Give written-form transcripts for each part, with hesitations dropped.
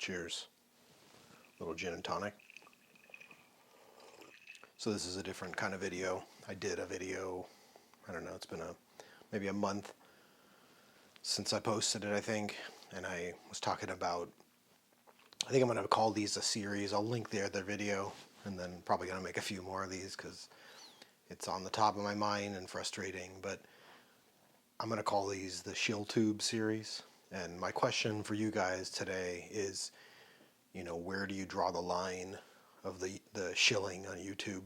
Cheers. Little gin and tonic. So this is a different kind of video. I did a video, I don't know, it's been maybe a month since I posted it, I think, and I was talking about, I think I'm going to call these a series. I'll link the other video, and then probably going to make a few more of these because it's on the top of my mind and frustrating, but I'm going to call these the ShillTube series. And my question for you guys today is, where do you draw the line of the shilling on YouTube?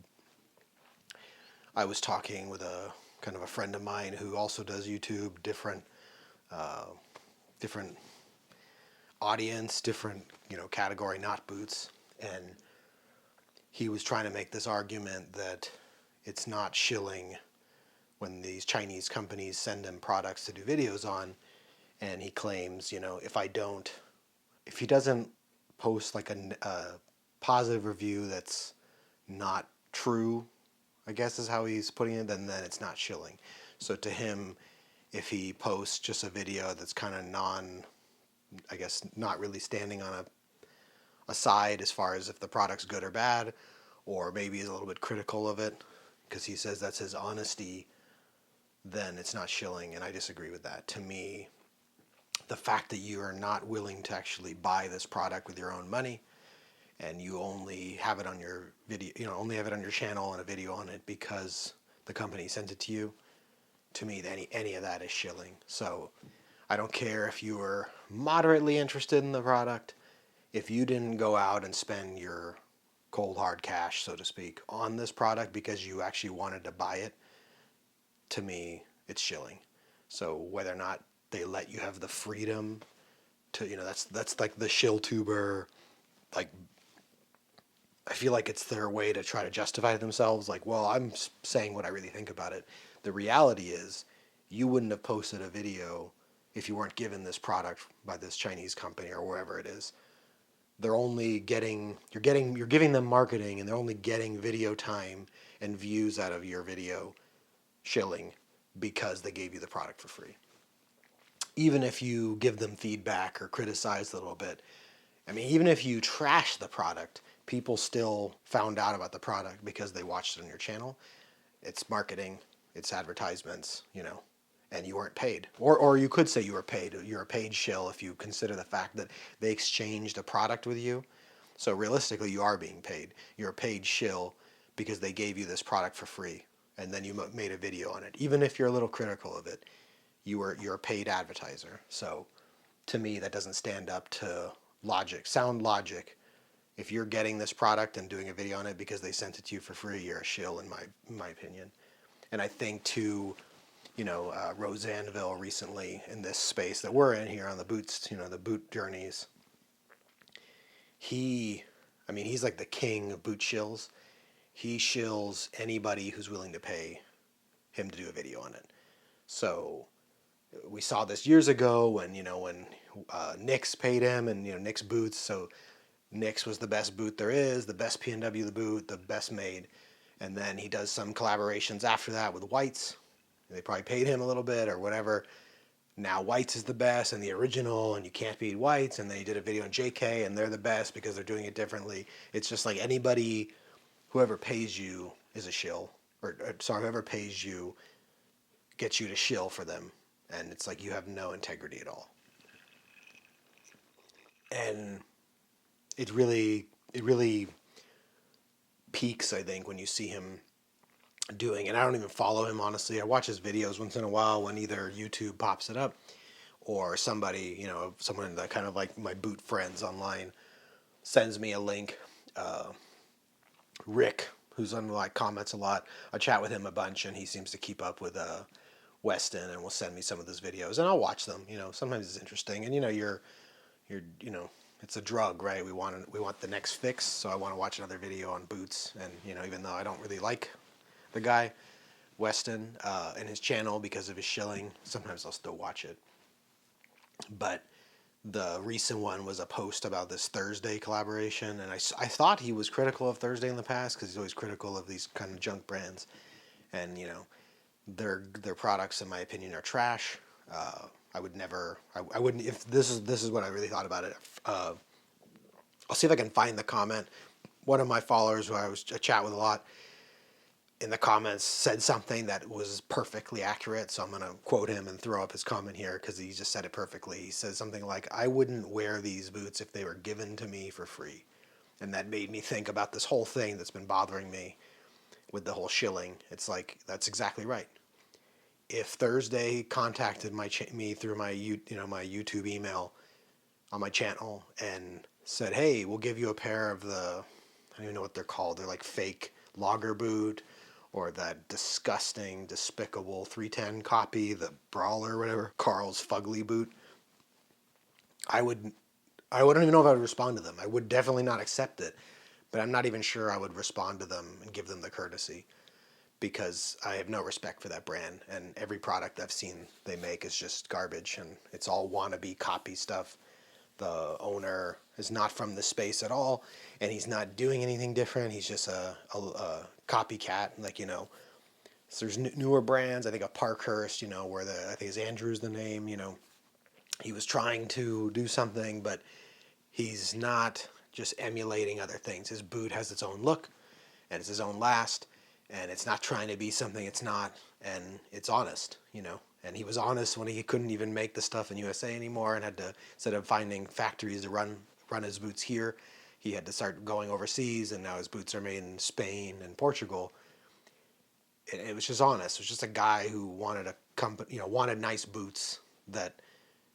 I was talking with a kind of a friend of mine who also does YouTube, different audience, different, category, not boots. And he was trying to make this argument that it's not shilling when these Chinese companies send him products to do videos on. And he claims, if he doesn't post like a positive review that's not true, I guess is how he's putting it, then it's not shilling. So to him, if he posts just a video that's kind of not really standing on a side as far as if the product's good or bad, or maybe is a little bit critical of it, because he says that's his honesty, then it's not shilling, and I disagree with that. To me, the fact that you are not willing to actually buy this product with your own money, and you only have it on your video, only have it on your channel and a video on it because the company sent it to you, to me, any of that is shilling. So I don't care if you were moderately interested in the product. If you didn't go out and spend your cold hard cash, so to speak, on this product because you actually wanted to buy it, to me, it's shilling. So whether or not they let you have the freedom to, that's like the ShillTuber, like, I feel like it's their way to try to justify themselves. Like, well, I'm saying what I really think about it. The reality is, you wouldn't have posted a video if you weren't given this product by this Chinese company or wherever it is. They're only you're giving them marketing, and they're only getting video time and views out of your video shilling because they gave you the product for free. Even if you give them feedback or criticize a little bit, I mean, even if you trash the product, people still found out about the product because they watched it on your channel. It's marketing, it's advertisements, and you weren't paid. Or you could say you were paid. You're a paid shill if you consider the fact that they exchanged a product with you. So realistically, you are being paid. You're a paid shill because they gave you this product for free, and then you made a video on it. Even if you're a little critical of it, you're a paid advertiser. So to me, that doesn't stand up to sound logic. If you're getting this product and doing a video on it because they sent it to you for free, you're a shill, in my opinion. And I think too, Rosanville recently, in this space that we're in here on the boots, the boot journeys, he's like the king of boot shills. He shills anybody who's willing to pay him to do a video on it. So we saw this years ago when Nick's paid him, and Nick's boots. So Nick's was the best boot there is, the best PNW the boot, the best made. And then he does some collaborations after that with Whites. They probably paid him a little bit or whatever. Now Whites is the best and the original, and you can't beat Whites. And then he did a video on JK, and they're the best because they're doing it differently. It's just like anybody, whoever pays you is a shill. Whoever pays you gets you to shill for them. And it's like you have no integrity at all. And it really peaks, I think, when you see him doing, and I don't even follow him, honestly. I watch his videos once in a while when either YouTube pops it up or somebody, someone that kind of like my boot friends online sends me a link. Rick, who's on like comments a lot, I chat with him a bunch, and he seems to keep up with Weston, and will send me some of those videos, and I'll watch them. Sometimes it's interesting, and you're it's a drug, right? We want the next fix, so I want to watch another video on boots, and even though I don't really like the guy Weston and his channel because of his shilling, sometimes I'll still watch it. But the recent one was a post about this Thursday collaboration, and I thought he was critical of Thursday in the past because he's always critical of these kind of junk brands, and their products, in my opinion, are trash. I wouldn't, if this is what I really thought about it. I'll see if I can find the comment. One of my followers who I chat with a lot in the comments said something that was perfectly accurate. So I'm going to quote him and throw up his comment here because he just said it perfectly. He says something like, I wouldn't wear these boots if they were given to me for free. And that made me think about this whole thing that's been bothering me with the whole shilling. It's like, that's exactly right. If Thursday contacted me through my my YouTube email on my channel and said, hey, we'll give you a pair of I don't even know what they're called. They're like fake logger boot, or that disgusting, despicable 310 copy, the Brawler or whatever, Carl's Fugly boot. I wouldn't even know if I would respond to them. I would definitely not accept it, but I'm not even sure I would respond to them and give them the courtesy because I have no respect for that brand, and every product I've seen they make is just garbage, and it's all wannabe copy stuff. The owner is not from the space at all, and he's not doing anything different. He's just a copycat, So there's newer brands. I think of Parkhurst, where I think Andrew's the name. He was trying to do something, but he's not just emulating other things. His boot has its own look, and it's his own last, and it's not trying to be something it's not, and it's honest. And he was honest when he couldn't even make the stuff in USA anymore, and had to, instead of finding factories to run his boots here, he had to start going overseas, and now his boots are made in Spain and Portugal. It was just honest. It was just a guy who wanted a company, wanted nice boots that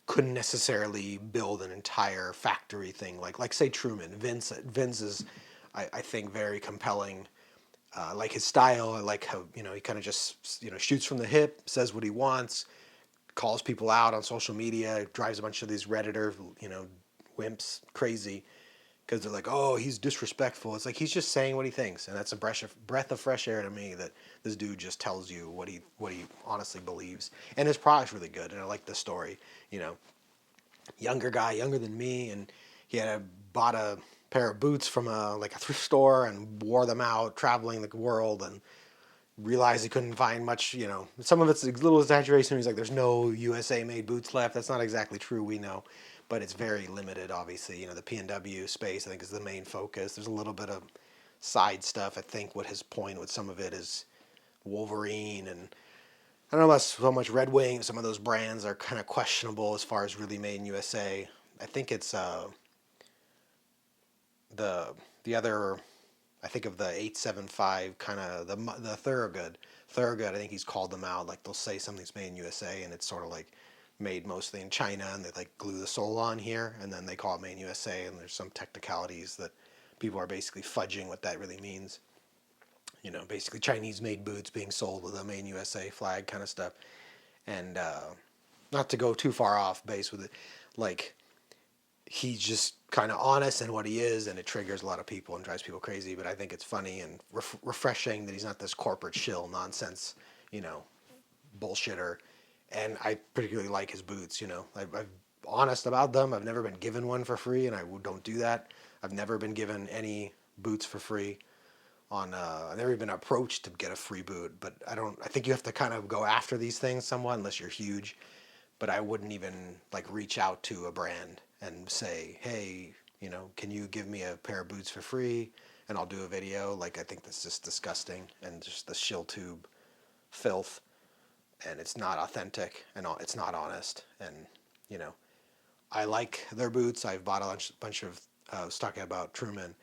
couldn't necessarily build an entire factory thing like say Truman. Vince is, I think, very compelling. I like his style. I like how he kind of just shoots from the hip, says what he wants, calls people out on social media, drives a bunch of these Redditor wimps crazy because they're like, oh, he's disrespectful. It's like he's just saying what he thinks, and that's a breath of fresh air to me. That this dude just tells you what he honestly believes, and his product's really good, and I like the story. Younger guy, younger than me, and he bought a pair of boots from a thrift store and wore them out traveling the world, and realized he couldn't find much. Some of it's a little exaggeration. He's like, there's no USA made boots left. That's not exactly true, we know, but it's very limited. Obviously, the P&W space I think is the main focus. There's a little bit of side stuff. I think what his point with some of it is Wolverine, and I don't know about so much Red Wing. Some of those brands are kind of questionable as far as really made in USA. I think it's the other. I think of the 875 kind of the Thorogood. Thorogood, I think he's called them out. Like they'll say something's made in USA, and it's sort of like made mostly in China, and they glue the sole on here, and then they call it made in USA. And there's some technicalities that people are basically fudging what that really means. Basically Chinese-made boots being sold with a made in USA flag kind of stuff. And not to go too far off base with it, he's just kind of honest in what he is, and it triggers a lot of people and drives people crazy. But I think it's funny and refreshing that he's not this corporate shill nonsense, bullshitter. And I particularly like his boots. I'm honest about them. I've never been given one for free, and I don't do that. I've never been given any boots for free. I've never been approached to get a free boot, but I think you have to kind of go after these things somewhat unless you're huge. But I wouldn't even reach out to a brand and say, hey, can you give me a pair of boots for free and I'll do a video. I think that's just disgusting, and just the ShillTube filth, and it's not authentic, and it's not honest. And I like their boots. I've bought a bunch of I was talking about Truman,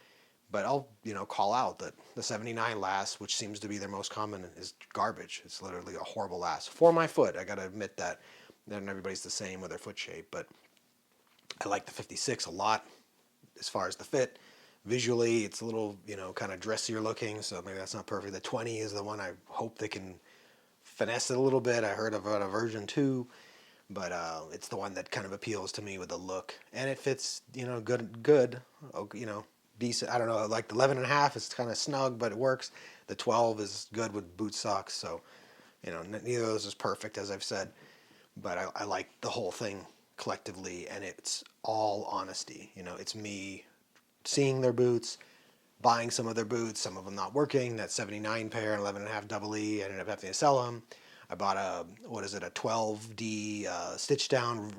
but I'll call out that the 79 last, which seems to be their most common, is garbage. It's literally a horrible last for my foot. I got to admit that. Then everybody's the same with their foot shape, but I like the 56 a lot as far as the fit. Visually, it's a little, kind of dressier looking, so maybe that's not perfect. The 20 is the one I hope they can finesse it a little bit. I heard about a version 2, but it's the one that kind of appeals to me with the look, and it fits, good, decent. I don't know, like the 11 and a half is kind of snug, but it works. The 12 is good with boot socks, so, neither of those is perfect, as I've said, but I like the whole thing collectively, and it's all honesty. It's me seeing their boots, buying some of their boots, some of them not working. That 79 pair, 11 and a half double E, I ended up having to sell them. I bought a, what is it, a 12D stitch down,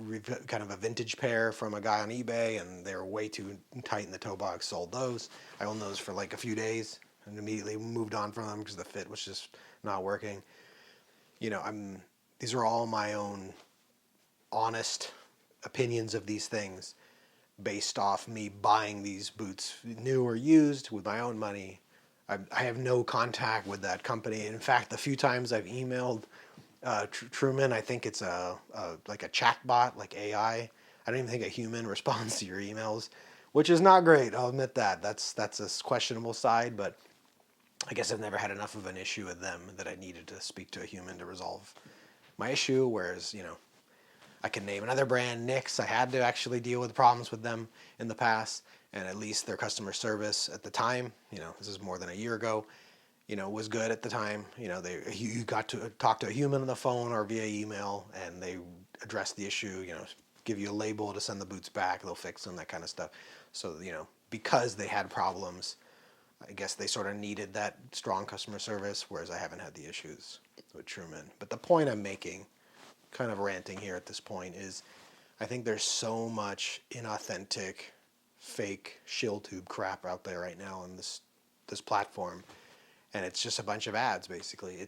kind of a vintage pair from a guy on eBay, and they were way too tight in the toe box. Sold those. I owned those for like a few days and immediately moved on from them because the fit was just not working. You know, these are all my own honest opinions of these things based off me buying these boots new or used with my own money. I have no contact with that company. In fact, the few times I've emailed Truman, I think it's like a chat bot, like AI. I don't even think a human responds to your emails, which is not great. I'll admit that. That's a questionable side, but I guess I've never had enough of an issue with them that I needed to speak to a human to resolve my issue. Whereas, you know, I can name another brand, Nix. I had to actually deal with problems with them in the past, and at least their customer service at the time, you know, this is more than a year ago, you know, was good at the time. You know, you got to talk to a human on the phone or via email, and they address the issue. You know, give you a label to send the boots back. They'll fix them, that kind of stuff. So, you know, because they had problems, I guess they sort of needed that strong customer service, whereas I haven't had the issues with Truman. But the point I'm making, kind of ranting here at this point, is I think there's so much inauthentic, fake ShillTube crap out there right now on this platform, and it's just a bunch of ads basically.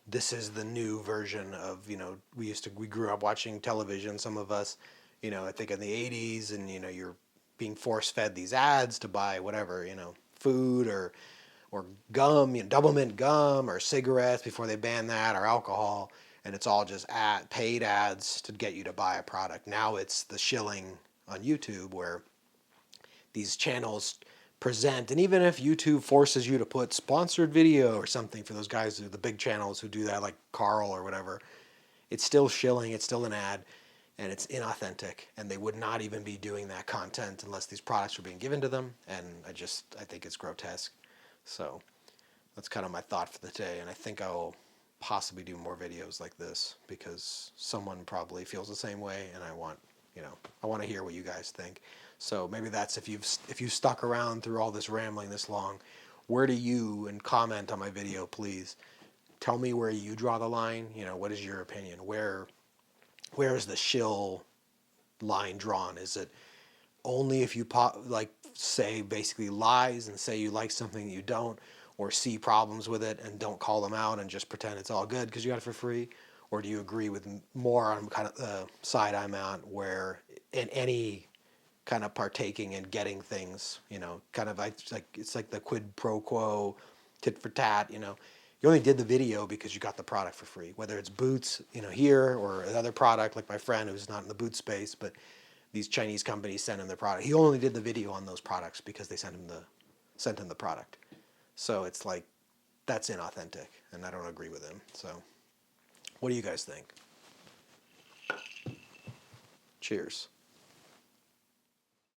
This is the new version of, you know, we grew up watching television, some of us, you know, I think in the 80s, and you know, you're being force fed these ads to buy whatever, you know, food or gum, you know, double mint gum or cigarettes before they banned that, or alcohol, and it's all just paid ads to get you to buy a product. Now it's the shilling on YouTube where these channels present, and even if YouTube forces you to put sponsored video or something for those guys, the big channels who do that, like Carl or whatever, it's still shilling, it's still an ad, and it's inauthentic, and they would not even be doing that content unless these products were being given to them, and I think it's grotesque. So that's kind of my thought for the day, and I think I'll possibly do more videos like this because someone probably feels the same way, and I want to hear what you guys think. So maybe that's, if you've stuck around through all this rambling this long, where do you, and comment on my video, please. Tell me where you draw the line. You know, what is your opinion? Where is the shill line drawn? Is it only if you say basically lies and say you like something you don't, or see problems with it and don't call them out and just pretend it's all good because you got it for free? Or do you agree with more on kind of the side I'm on, where in any kind of partaking and getting things, you know, kind of it's like the quid pro quo, tit for tat, you know, you only did the video because you got the product for free, whether it's boots, you know, here, or another product like my friend who's not in the boot space, but these Chinese companies send him their product. He only did the video on those products because they sent him the product. So it's like, that's inauthentic, and I don't agree with him. So what do you guys think? Cheers.